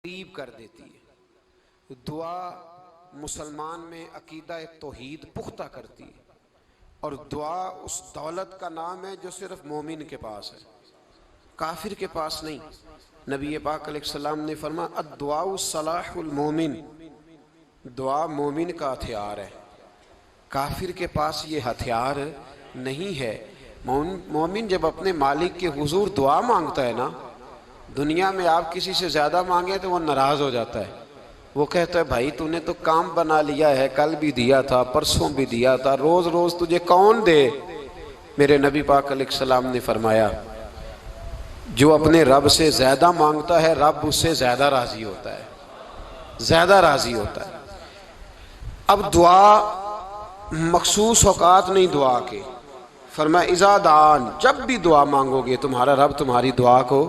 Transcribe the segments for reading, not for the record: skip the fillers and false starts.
قریب کر دیتی ہے۔ دعا مسلمان میں عقیدہ توحید پختہ کرتی ہے، اور دعا اس دولت کا نام ہے جو صرف مومن کے پاس ہے، کافر کے پاس نہیں۔ نبی پاک علیہ السلام نے فرمایا الدعاء صلاح المومن، دعا مومن کا ہتھیار ہے، کافر کے پاس یہ ہتھیار نہیں ہے۔ مومن جب اپنے مالک کے حضور دعا مانگتا ہے نا، دنیا میں آپ کسی سے زیادہ مانگے تو وہ ناراض ہو جاتا ہے، وہ کہتا ہے بھائی تو نے تو کام بنا لیا ہے، کل بھی دیا تھا، پرسوں بھی دیا تھا، روز روز تجھے کون دے؟ میرے نبی پاک علیہ السلام نے فرمایا جو اپنے رب سے زیادہ مانگتا ہے رب اس سے زیادہ راضی ہوتا ہے، زیادہ راضی ہوتا ہے۔ اب دعا مخصوص اوقات نہیں دعا کے، فرمایا اذا دعان، جب بھی دعا مانگو گے تمہارا رب تمہاری دعا کو،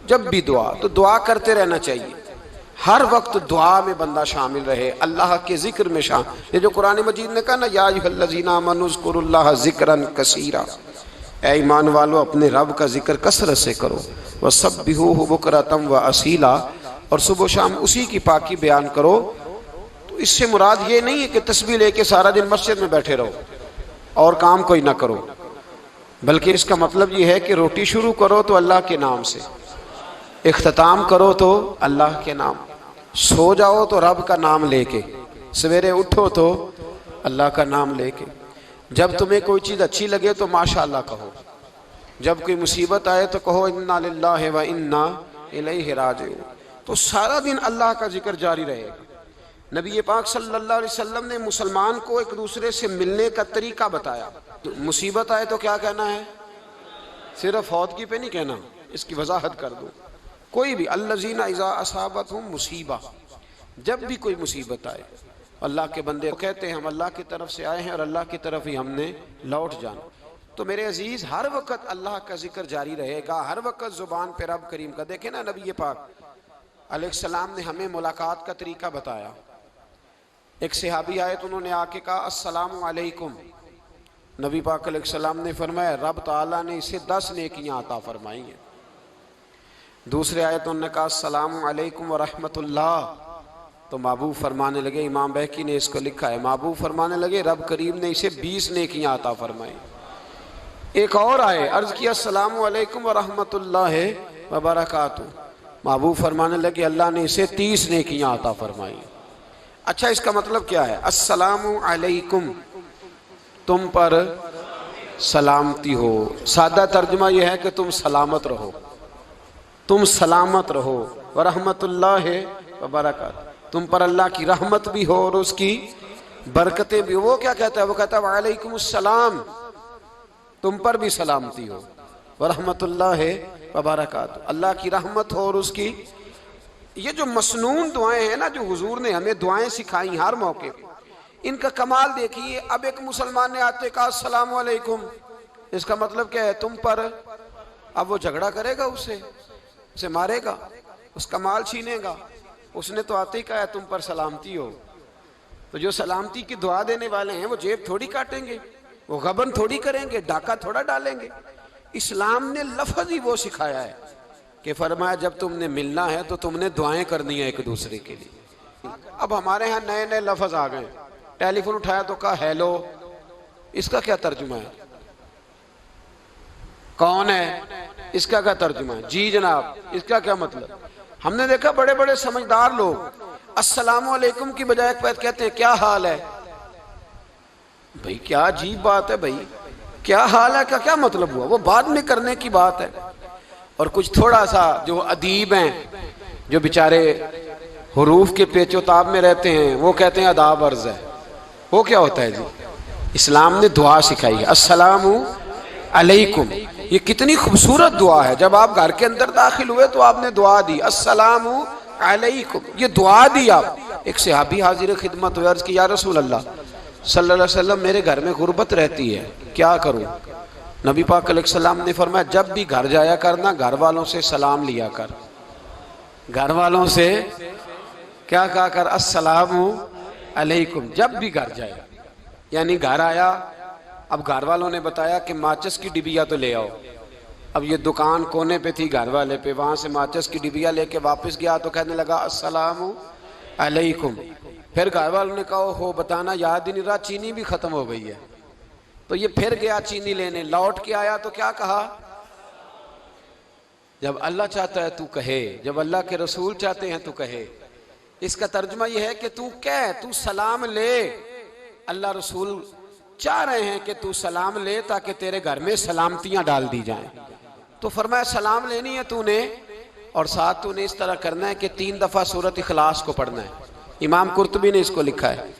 جب بھی دعا، تو دعا کرتے رہنا چاہیے، ہر وقت دعا میں بندہ شامل رہے، اللہ کے ذکر میں شامل۔ یہ جو قرآن مجید نے کہا نا یا ایھا الذین آمنوا اذکروا اللہ ذکرا کثیرا، اے ایمان والو اپنے رب کا ذکر کثرت سے کرو، وسبحوہ بکرۃ واصیلا، اور صبح و شام اسی کی پاکی بیان کرو۔ تو اس سے مراد یہ نہیں ہے کہ تسبیح لے کے سارا دن مسجد میں بیٹھے رہو اور کام کوئی نہ کرو، بلکہ اس کا مطلب یہ ہے کہ روٹی شروع کرو تو اللہ کے نام سے، اختتام کرو تو اللہ کے نام، سو جاؤ تو رب کا نام لے کے، سویرے اٹھو تو اللہ کا نام لے کے، جب تمہیں کوئی چیز اچھی لگے تو ماشاءاللہ کہو، جب کوئی مصیبت آئے تو کہو انا للہ و انا الیہ راجعون۔ تو سارا دن اللہ کا ذکر جاری رہے گا۔ نبی پاک صلی اللہ علیہ وسلم نے مسلمان کو ایک دوسرے سے ملنے کا طریقہ بتایا۔ مصیبت آئے تو کیا کہنا ہے؟ صرف فوتگی پہ نہیں کہنا، اس کی وضاحت کر دو۔ کوئی بھی الذین اذا اصابتہم مصیبہ، جب بھی کوئی مصیبت آئے، اللہ کے بندے کہتے ہیں ہم اللہ کی طرف سے آئے ہیں اور اللہ کی طرف ہی ہم نے لوٹ جانا۔ تو میرے عزیز ہر وقت اللہ کا ذکر جاری رہے گا، ہر وقت زبان پہ رب کریم کا۔ دیکھیں نا نبی پاک علیہ السلام نے ہمیں ملاقات کا طریقہ بتایا۔ ایک صحابی آئے تو انہوں نے آ کے کہا السلام علیکم، نبی پاک علیہ السلام نے فرمایا رب تعالیٰ نے اسے 10 نیکیاں عطا فرمائی ہیں۔ دوسرے آئے تو انہوں نے کہا السلام علیکم ورحمۃ اللہ، تو محبوب فرمانے لگے، امام بہقی نے اس کو لکھا ہے، محبوب فرمانے لگے رب کریم نے اسے 20 نیکیاں عطا فرمائی۔ ایک اور آئے، عرض کیا السلام علیکم ورحمۃ اللہ وبرکاتہ، محبوب فرمانے لگے اللہ نے اسے 30 نیکیاں عطا فرمائی۔ اچھا اس کا مطلب کیا ہے؟ السلام علیکم، تم پر سلامتی ہو، سادہ ترجمہ یہ ہے کہ تم سلامت رہو، تم سلامت رہو، ورحمۃ اللہ وبرکاتہ، تم پر اللہ کی رحمت بھی ہو اور اس کی برکتیں بھی ہو۔ وہ کیا کہتا ہے؟ وہ کہتا ہے وعلیکم السلام، تم پر بھی سلامتی ہو، ورحمۃ اللہ وبرکاتہ، اللہ کی رحمت ہو اور اس کی۔ یہ جو مسنون دعائیں ہیں نا، جو حضور نے ہمیں دعائیں سکھائی ہر موقع پہ، ان کا کمال دیکھیے۔ اب ایک مسلمان نے آتے کہا السلام علیکم، اس کا مطلب کیا ہے؟ تم پر۔ اب وہ جھگڑا کرے گا اسے مارے گا، اس کا مال چھینے گا؟ اس نے تو آتے ہی کہا ہے تم پر سلامتی ہو۔ تو جو سلامتی کی دعا دینے والے ہیں وہ جیب تھوڑی کاٹیں گے، وہ غبن تھوڑی کریں گے، ڈاکہ تھوڑا ڈالیں گے۔ اسلام نے لفظ ہی وہ سکھایا ہے کہ فرمایا جب تم نے ملنا ہے تو تم نے دعائیں کرنی ہیں ایک دوسرے کے لیے۔ اب ہمارے ہاں نئے نئے لفظ آ گئے، ٹیلی فون اٹھایا تو کہا ہیلو، اس کا کیا ترجمہ ہے؟ کون ہے، اس کا کیا ترجمہ ہے؟ جی جناب، اس کا کیا مطلب؟ ہم نے دیکھا بڑے بڑے سمجھدار لوگ السلام علیکم کی بجائے کہتے ہیں کیا حال ہے۔ بھئی کیا عجیب بات ہے، بھئی کیا حال ہے کا کیا مطلب ہوا؟ وہ بعد میں کرنے کی بات ہے۔ اور کچھ تھوڑا سا جو ادیب ہیں، جو بیچارے حروف کے پیچ و تاب میں رہتے ہیں، وہ کہتے ہیں آداب عرض ہے۔ وہ کیا ہوتا ہے جی؟ اسلام نے دعا سکھائی ہے السلام علیکم، یہ کتنی خوبصورت دعا ہے۔ جب آپ گھر کے اندر داخل ہوئے تو آپ نے دعا دی السلام علیکم، یہ دعا دی آپ۔ ایک صحابی حاضر خدمت ہوئے، عرض کی یا رسول اللہ صلی اللہ علیہ وسلم میرے گھر میں غربت رہتی ہے، کیا کروں؟ نبی پاک علیہ السلام نے فرمایا جب بھی گھر جایا کرنا گھر والوں سے سلام لیا کر، گھر والوں سے کیا کہا کر؟ السلام علیکم، جب بھی گھر جائے۔ یعنی گھر آیا، اب گھر والوں نے بتایا کہ ماچس کی ڈبیا تو لے آؤ، اب یہ دکان کونے پہ تھی گھر والے پہ، وہاں سے ماچس کی ڈبیا لے کے واپس گیا تو کہنے لگا السلام علیکم. پھر گھر والوں نے کہا ہو بتانا یاد ہی نہیں رہا، چینی بھی ختم ہو گئی ہے. تو یہ پھر گیا چینی لینے، لوٹ کے آیا تو کیا کہا؟ جب اللہ چاہتا ہے تو کہے، جب اللہ کے رسول چاہتے ہیں تو کہے. اس کا ترجمہ یہ ہے کہ تو کہہ، تو سلام لے. اللہ رسول چاہ رہے ہیں کہ تو سلام لے تاکہ تیرے گھر میں سلامتیاں ڈال دی جائیں. تو فرمایا سلام لینی ہے تو نے، اور ساتھ تو نے اس طرح کرنا ہے کہ 3 دفعہ سورۃ اخلاص کو پڑھنا ہے. امام قرطبی نے اس کو لکھا ہے.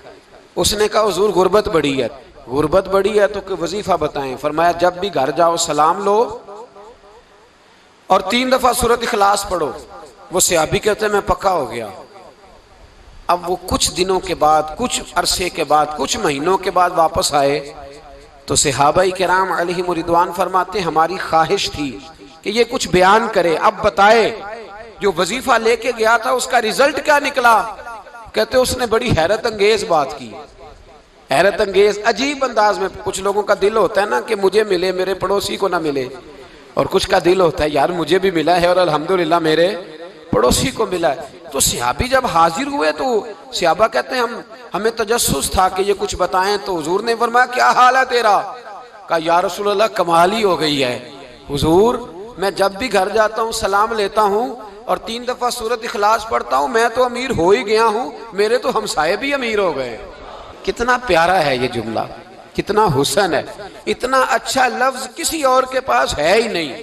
اس نے کہا حضور غربت بڑی ہے. غربت بڑی ہے تو کہ وظیفہ بتائیں. فرمایا جب بھی گھر جاؤ سلام لو اور 3 دفعہ سورۃ اخلاص پڑھو. وہ صحابی کہتے ہیں میں پکا ہو گیا. اب وہ کچھ دنوں کے بعد، کچھ عرصے کے بعد، کچھ مہینوں کے بعد واپس آئے تو صحابہ کرام علیہم رضوان فرماتے ہیں ہماری خواہش تھی کہ یہ کچھ بیان کرے، اب بتائے جو وظیفہ لے کے گیا تھا اس کا رزلٹ کیا نکلا. کہتے اس نے بڑی حیرت انگیز بات کی، حیرت انگیز عجیب انداز میں. کچھ لوگوں کا دل ہوتا ہے نا کہ مجھے ملے میرے پڑوسی کو نہ ملے، اور کچھ کا دل ہوتا ہے یار مجھے بھی ملا ہے اور الحمدللہ میرے پڑوسی کو ملا ہے. تو صحابی جب حاضر ہوئے تو صحابہ کہتے ہیں ہمیں تجسس تھا کہ یہ کچھ بتائیں. تو حضور نے فرمایا کیا حال ہے تیرا؟ کہا یا رسول اللہ کمال ہی ہو گئی ہے حضور، میں جب بھی گھر جاتا ہوں سلام لیتا ہوں اور 3 دفعہ سورۃ اخلاص پڑھتا ہوں. میں تو امیر ہو ہی گیا ہوں، میرے تو ہمسائے بھی امیر ہو گئے. کتنا پیارا ہے یہ جملہ، کتنا حسن ہے. اتنا اچھا لفظ کسی اور کے پاس ہے ہی نہیں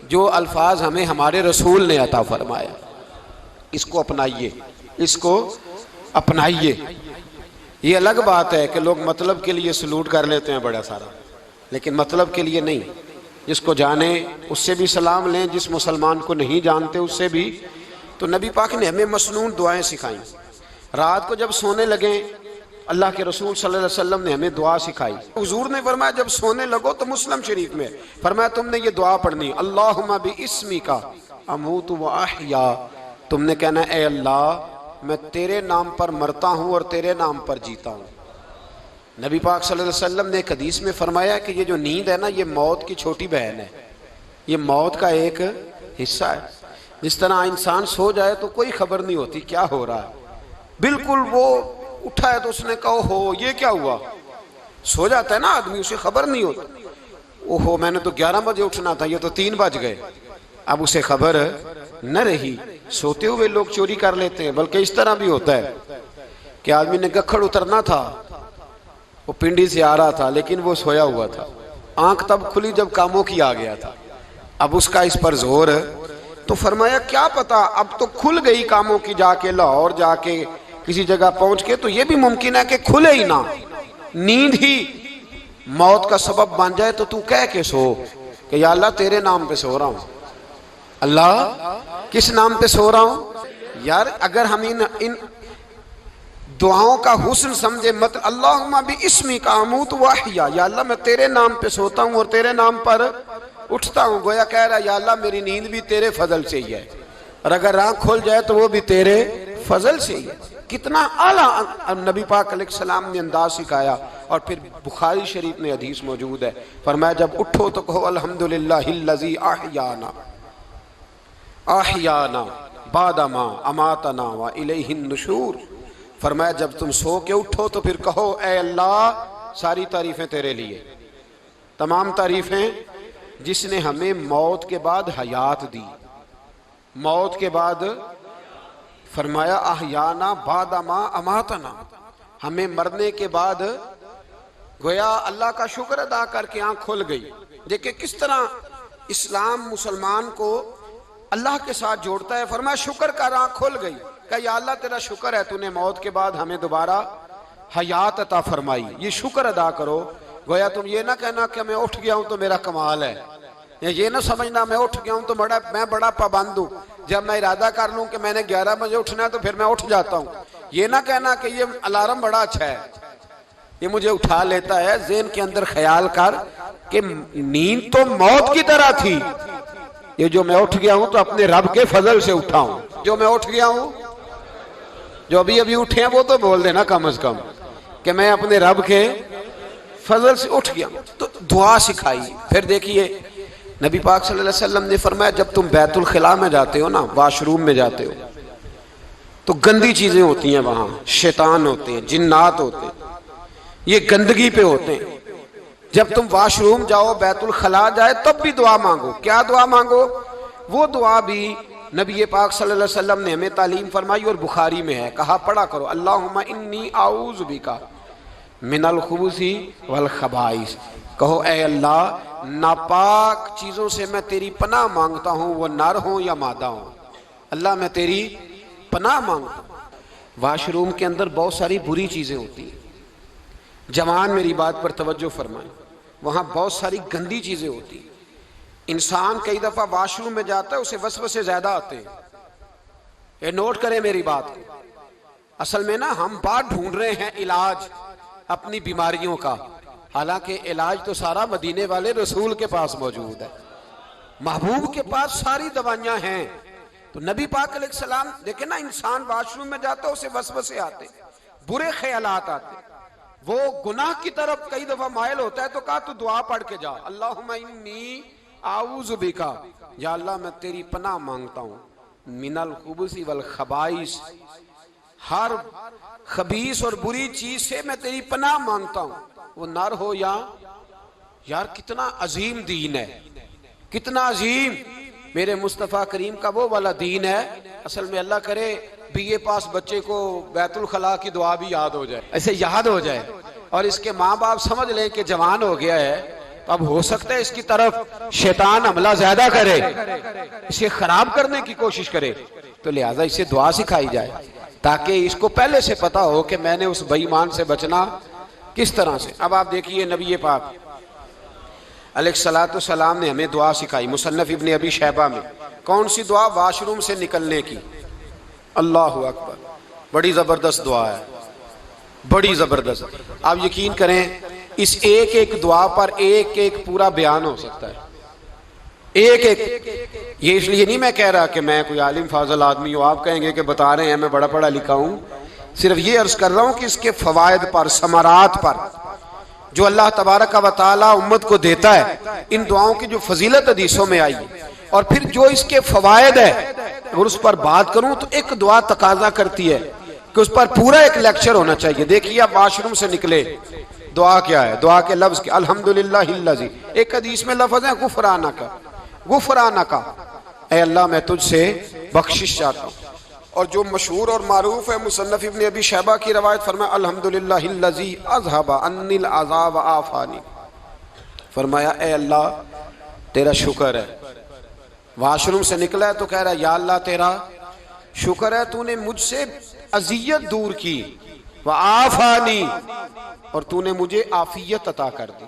جو الفاظ ہمیں ہمارے رسول نے عطا فرمایا. اس کو اپنائیے، اس کو اپنائیے. یہ الگ بات ہے کہ لوگ مطلب کے لیے سلوٹ کر لیتے ہیں بڑا سارا، لیکن مطلب کے لیے نہیں. جس کو جانے اس سے بھی سلام لیں، جس مسلمان کو نہیں جانتے اس سے بھی. تو نبی پاک نے ہمیں مسنون دعائیں سکھائیں. رات کو جب سونے لگیں اللہ کے رسول صلی اللہ علیہ وسلم نے ہمیں دعا سکھائی. حضور نے فرمایا جب سونے لگو تو مسلم شریف میں فرمایا تم نے یہ دعا پڑھنی اللہم باسمک اموت و احیا. تم نے کہنا اے اللہ میں تیرے نام پر مرتا ہوں اور تیرے نام پر جیتا ہوں. نبی پاک صلی اللہ علیہ وسلم نے ایک حدیث میں فرمایا کہ یہ جو نیند ہے نا یہ موت کی چھوٹی بہن ہے، یہ موت کا ایک حصہ ہے. جس طرح انسان سو جائے تو کوئی خبر نہیں ہوتی کیا ہو رہا ہے، بالکل وہ اٹھا ہے تو اس نے کہا ہو یہ کیا ہوا. سو جاتا ہے نا آدمی، اسے خبر نہیں ہوتی. اوہو میں نے تو 11 بجے اٹھنا تھا، یہ تو 3 بج گئے. اب اسے خبر نہ رہی. سوتے ہوئے لوگ چوری کر لیتے ہیں. بلکہ اس طرح بھی ہوتا ہے کہ آدمی نے گکھڑ اترنا تھا، وہ پنڈی سے آ رہا تھا لیکن وہ سویا ہوا تھا. آنکھ تب کھلی جب کاموں کی آ گیا تھا. اب اس کا اس پر زور تو فرمایا کیا پتا اب تو کھل گئی کاموں کی، جا کے لاہور جا کے کسی جگہ پہنچ کے تو یہ بھی ممکن ہے کہ کھلے ہی نہ، نیند ہی موت کا سبب بن جائے. تو کہہ کے سو کہ یا اللہ تیرے نام پہ سو رہا ہوں. اللہ کس نام پہ سو رہا ہوں؟ یار اگر ہم ان دعاؤں کا حسن سمجھے، مطلب اللہم باسمک اموت و احیا، یا اللہ میں تیرے نام پہ سوتا ہوں اور تیرے نام پر اٹھتا ہوں. گویا کہہ رہا یا اللہ میری نیند بھی تیرے فضل سے ہی ہے، اور اگر آنکھ کھل جائے تو وہ بھی تیرے فضل سے ہی ہے. کتنا اعلیٰ نبی پاک علیہ السلام نے انداز سکھایا. اور پھر بخاری شریف میں حدیث موجود ہے، فرمایا جب اٹھو تو کہو الحمدللہ الذی احیانا احیانا بعد ما اماتنا والیہ النشور. فرمایا جب تم سو کے اٹھو تو پھر کہو اے اللہ ساری تعریفیں تیرے لیے، تمام تعریفیں جس نے ہمیں موت کے بعد حیات دی. موت کے بعد فرمایا احیانا بعد ما اماتنا، ہمیں مرنے کے بعد گویا اللہ کا شکر ادا کر کے آنکھ کھل گئی. دیکھیں کس طرح اسلام مسلمان کو اللہ کے ساتھ جوڑتا ہے. فرمایا شکر کر، آنکھ کھل گئی. کہ یا اللہ تیرا شکر ہے تو نے موت کے بعد ہمیں دوبارہ حیات عطا فرمائی، یہ شکر ادا کرو. گویا تم یہ نہ کہنا کہ میں اٹھ گیا ہوں تو میرا کمال ہے، یا یہ نہ سمجھنا میں اٹھ گیا ہوں تو میں بڑا پابند ہوں، جب میں ارادہ کر لوں کہ میں نے 11 بجے اٹھنا ہے تو پھر میں اٹھ جاتا ہوں. یہ نہ کہنا کہ یہ الارم بڑا اچھا ہے، یہ مجھے اٹھا لیتا ہے. ذہن کے اندر خیال کر کہ نیند تو موت کی طرح تھی، یہ جو میں اٹھ گیا ہوں تو اپنے رب کے فضل سے اٹھا ہوں. جو میں اٹھ گیا ہوں، جو ابھی اٹھے ہیں وہ تو بول دینا کم از کم کہ میں اپنے رب کے فضل سے اٹھ گیا. تو دعا سکھائی. پھر دیکھیے نبی پاک صلی اللہ علیہ وسلم نے فرمایا جب تم بیت الخلاء میں جاتے ہو نا، واش روم میں جاتے ہو، تو گندی چیزیں ہوتی ہیں وہاں، شیطان ہوتے ہیں، جنات ہوتے ہیں، یہ گندگی پہ ہوتے ہیں۔ جب تم واش روم جاؤ، بیت الخلاء جائے، تب بھی دعا مانگو۔ کیا دعا مانگو؟ وہ دعا بھی نبی پاک صلی اللہ علیہ وسلم نے ہمیں تعلیم فرمائی اور بخاری میں ہے، کہا پڑھا کرو اللہم انی اعوذ بک من الخبث والخبائث۔ کہو اے اللہ ناپاک چیزوں سے میں تیری پناہ مانگتا ہوں، وہ نر ہوں یا مادہ ہوں، اللہ میں تیری پناہ مانگتا ہوں۔ واش روم کے اندر بہت ساری بری چیزیں ہوتی ہیں، جوان میری بات پر توجہ فرمائیں، وہاں بہت ساری گندی چیزیں ہوتی ہیں۔ انسان کئی دفعہ واش روم میں جاتا ہے، اسے وسوسے زیادہ آتے ہیں، یہ نوٹ کریں میری بات کو۔ اصل میں نا ہم بات ڈھونڈ رہے ہیں علاج اپنی بیماریوں کا، حالانکہ علاج تو سارا مدینے والے رسول کے پاس موجود ہے، محبوب کے پاس ساری دوائیاں ہیں۔ تو نبی پاک علیہ السلام دیکھیں نا، انسان واش روم میں جاتا ہے، اسے وسوسے آتے، برے خیالات آتے، وہ گناہ کی طرف کئی دفعہ مائل ہوتا ہے، تو کہا تو دعا پڑھ کے جا، اللہم انی اعوذ بکا، یا اللہ میں تیری پناہ مانگتا ہوں، من الخبث والخبائث، ہر خبیث اور بری چیز سے میں تیری پناہ مانگتا ہوں، وہ نر ہو یا یار کتنا عظیم دین ہے، کتنا عظیم میرے مصطفیٰ کریم کا وہ والا دین ہے۔ اصل میں اللہ کرے بی اے پاس بچے کو بیت الخلاء کی دعا بھی یاد ہو جائے، ایسے یاد ہو جائے، اور اس کے ماں باپ سمجھ لیں کہ جوان ہو گیا ہے، تو اب ہو سکتا ہے اس کی طرف شیطان حملہ زیادہ کرے، اسے خراب کرنے کی کوشش کرے، تو لہٰذا اسے دعا سکھائی جائے تاکہ اس کو پہلے سے پتا ہو کہ میں نے اس بے ایمان سے بچنا کس طرح سے۔ اب آپ دیکھیے نبی پاک علیہ السلام نے ہمیں دعا سکھائی، مصنف ابن ابی شیبہ میں۔ کون سی دعا؟ واش روم سے نکلنے کی۔ اللہ اکبر، بڑی زبردست دعا ہے، بڑی زبردست۔ آپ یقین کریں اس ایک ایک دعا پر ایک ایک پورا بیان ہو سکتا ہے، ایک ایک۔ یہ اس لیے نہیں میں کہہ رہا کہ میں کوئی عالم فاضل آدمی ہوں، آپ کہیں گے کہ بتا رہے ہیں میں بڑا پڑھا لکھا ہوں، صرف یہ عرض کر رہا ہوں کہ اس کے فوائد پر، ثمرات پر جو اللہ تبارک و تعالی امت کو دیتا ہے، ان دعاؤں کی جو فضیلت حدیثوں میں آئی ہے، اور پھر جو اس کے فوائد ہے، اگر اس پر بات کروں تو ایک دعا تقاضا کرتی ہے کہ اس پر پورا ایک لیکچر ہونا چاہیے۔ دیکھیے آپ واش روم سے نکلے، دعا کیا ہے؟ دعا کے لفظ کے الحمدللہ الذی، ایک حدیث میں لفظ ہے غفرانک، غفرانک، اے اللہ میں تجھ سے بخشش چاہتا ہوں۔ اور جو مشہور اور معروف ہے مصنف ابن ابی شیبہ کی روایت، فرمایا الحمدللہ الذی اذھب عنی العذاب وعافانی، فرمایا اے اللہ تیرا شکر ہے، واش روم سے نکلا ہے تو کہہ رہا ہے یا اللہ تیرا شکر ہے، تو نے مجھ سے اذیت دور کی، وعافانی، اور تو نے مجھے عافیت عطا کر دی،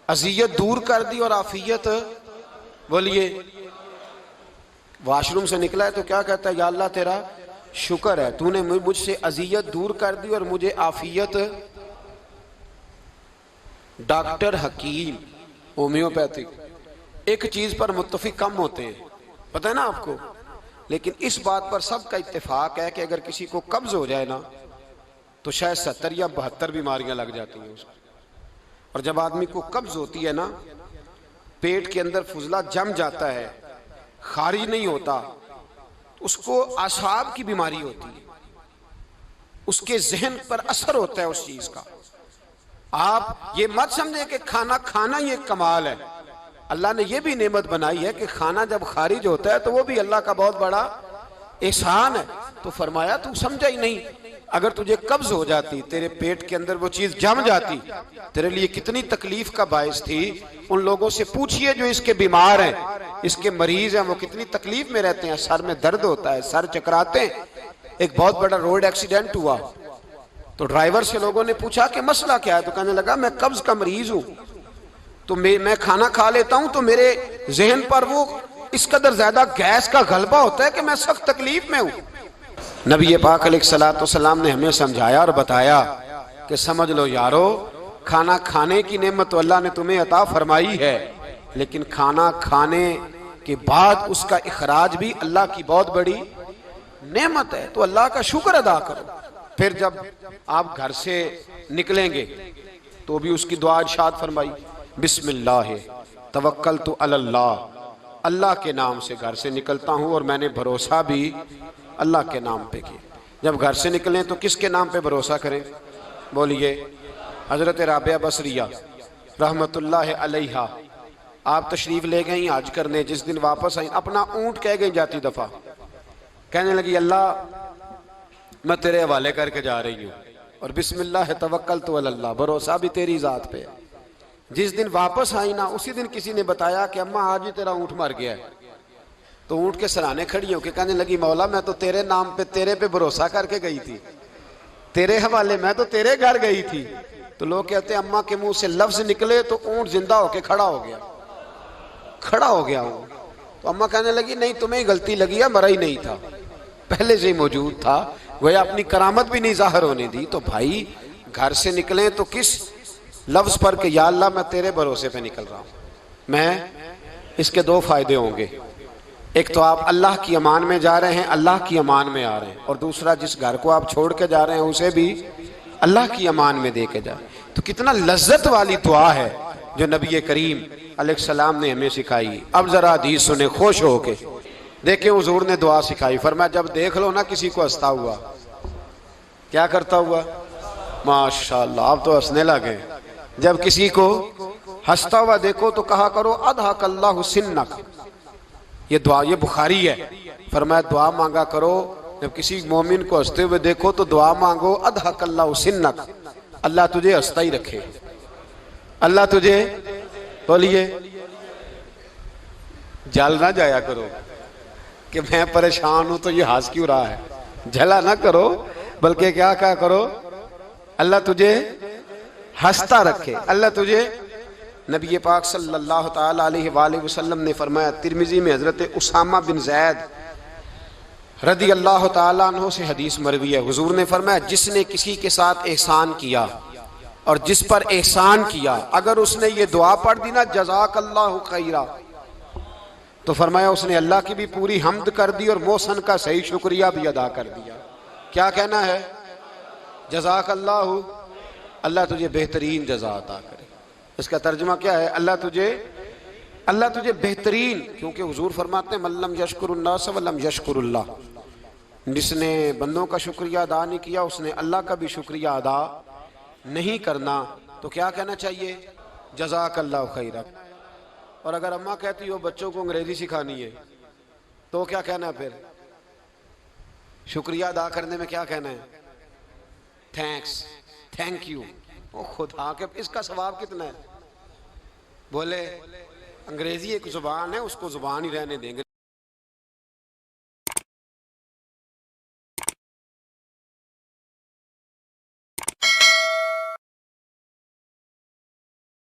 اذیت دور کر دی اور عافیت۔ بولیے واش روم سے نکلا ہے تو کیا کہتا ہے؟ یا اللہ تیرا شکر ہے، تو نے مجھ سے اذیت دور کر دی اور مجھے عافیت۔ ڈاکٹر حکیم ہومیوپیتھک ایک چیز پر متفق کم ہوتے ہیں، پتہ ہے نا آپ کو، لیکن اس بات پر سب کا اتفاق ہے کہ اگر کسی کو قبض ہو جائے نا تو شاید 70 یا 72 بیماریاں لگ جاتی ہیں اس کو۔ اور جب آدمی کو قبض ہوتی ہے نا، پیٹ کے اندر فضلہ جم جاتا ہے، خارج نہیں ہوتا، اس کو اعصاب کی بیماری ہوتی ہے، اس کے ذہن پر اثر ہوتا ہے اس چیز کا۔ آپ یہ مت سمجھیں کہ کھانا کھانا ہی ایک کمال ہے، اللہ نے یہ بھی نعمت بنائی ہے کہ کھانا جب خارج ہوتا ہے تو وہ بھی اللہ کا بہت بڑا احسان ہے۔ تو فرمایا تو سمجھا ہی نہیں، اگر تجھے قبض ہو جاتی، تیرے پیٹ کے اندر وہ چیز جم جاتی، تیرے لیے کتنی تکلیف کا باعث تھی۔ ان لوگوں سے پوچھئے جو اس کے بیمار ہیں، اس کے مریض ہیں، وہ کتنی تکلیف میں رہتے ہیں، سر میں درد ہوتا ہے، سر چکراتے ہیں۔ ایک بہت بڑا روڈ ایکسیڈنٹ ہوا تو ڈرائیور سے لوگوں نے پوچھا کہ مسئلہ کیا ہے، تو کہنے لگا میں قبض کا مریض ہوں، تو میں کھانا کھا لیتا ہوں تو میرے ذہن پر وہ اس قدر زیادہ گیس کا غلبہ ہوتا ہے کہ میں سخت تکلیف میں ہوں۔ نبی پاک علیہ السلام نے ہمیں سمجھایا اور بتایا کہ سمجھ لو یارو، کھانا کھانے کی نعمت تو اللہ نے تمہیں عطا فرمائی ہے، لیکن کھانا کھانے کے بعد اس کا اخراج بھی اللہ کی بہت بڑی نعمت ہے، تو اللہ کا شکر ادا کرو۔ پھر جب آپ گھر سے نکلیں گے تو بھی اس کی دعا ارشاد فرمائی، بسم اللہ توکلت علی اللہ، اللہ کے نام سے گھر سے نکلتا ہوں اور میں نے بھروسہ بھی اللہ کے نام پہ کیا۔ جب گھر سے نکلیں تو کس کے نام پہ بھروسہ کریں؟ بولیے۔ حضرت رابعہ بصریہ رحمت اللہ علیہا، آپ تشریف لے گئیں حج کرنے، جس دن واپس آئیں اپنا اونٹ کہہ گئیں جاتی دفعہ، کہنے لگی اللہ میں تیرے حوالے کر کے جا رہی ہوں، اور بسم اللہ توکلت علی اللہ، بھروسہ بھی تیری ذات پہ۔ جس دن واپس آئی نا اسی دن کسی نے بتایا کہ اماں آج ہی تیرا اونٹ مر گیا ہے، تو اونٹ کے سرانے کھڑی ہو کے کہنے لگی مولا میں تو تیرے نام پہ تیرے پہ بھروسہ کر کے گئی تھی، تیرے حوالے، میں تو تیرے گھر گئی تھی۔ تو لوگ کہتے ہیں اماں کے منہ سے لفظ نکلے تو اونٹ زندہ ہو کے کھڑا ہو گیا، کھڑا ہو گیا ہوں۔ تو اماں کہنے لگی نہیں تمہیں ہی غلطی لگی ہے، مرا ہی نہیں تھا، پہلے سے ہی موجود تھا، وہ اپنی کرامت بھی نہیں ظاہر ہونے دی۔ تو بھائی گھر سے نکلیں تو کس لفظ پر کہ یا اللہ میں تیرے بھروسے پہ نکل رہا ہوں، میں اس کے دو فائدے ہوں گے، ایک تو آپ اللہ کی امان میں جا رہے ہیں، اللہ کی امان میں آ رہے ہیں، اور دوسرا جس گھر کو آپ چھوڑ کے جا رہے ہیں اسے بھی اللہ کی امان میں دے کے جائیں۔ تو کتنا لذت والی دعا ہے جو نبی کریم علیہ السلام نے ہمیں سکھائی۔ اب ذرا حدیث سنیں خوش ہو کے، دیکھیں حضور نے دعا سکھائی، فرمایا جب دیکھ لو نا کسی کو ہنستا ہوا، کیا کرتا ہوا؟ ماشاءاللہ آپ تو ہنسنے لگے۔ جب کسی کو ہنستا ہوا دیکھو تو کہا کرو اضحک اللہ سنک، یہ دعا یہ بخاری ہے، فرمایا دعا مانگا کرو جب کسی مومن کو ہنستے ہوئے دیکھو تو دعا مانگو اضحک اللہ سنک، اللہ تجھے ہنستا ہی رکھے، اللہ تجھے، بولیے، جل نہ جایا کرو کہ میں پریشان ہوں تو یہ ہنس کیوں رہا ہے، جھلا نہ کرو، بلکہ کیا کہا کرو اللہ تجھے ہنستا رکھے، اللہ تجھے۔ نبی پاک صلی اللہ تعالی علیہ وآلہ وسلم نے فرمایا، ترمذی میں حضرت اسامہ بن زید رضی اللہ تعالیٰ عنہ سے حدیث مروی ہے، حضور نے فرمایا جس نے کسی کے ساتھ احسان کیا اور جس پر احسان کیا، اگر اس نے یہ دعا پڑھ دی نا جزاک اللہ خیرہ، تو فرمایا اس نے اللہ کی بھی پوری حمد کر دی اور محسن کا صحیح شکریہ بھی ادا کر دیا۔ کیا کہنا ہے؟ جزاک اللہ، اللہ تجھے بہترین جزا عطا کرے۔ اس کا ترجمہ کیا ہے؟ اللہ تجھے بہترین، کیونکہ حضور فرماتے ہیں من لم یشکر الناس ولم یشکر اللہ، جس نے بندوں کا شکریہ ادا نہیں کیا اس نے اللہ کا بھی شکریہ ادا نہیں کرنا۔ تو کیا کہنا چاہیے؟ جزاک اللہ خیرہ۔ اور اگر اماں کہتی ہو بچوں کو انگریزی سکھانی ہے تو کیا کہنا ہے پھر؟ شکریہ ادا کرنے میں کیا کہنا ہے؟ Thanks, thank you. او خدا کے اس کا ثواب کتنا ہے؟ بولے انگریزی ایک زبان ہے، اس کو زبان ہی رہنے دیں گے،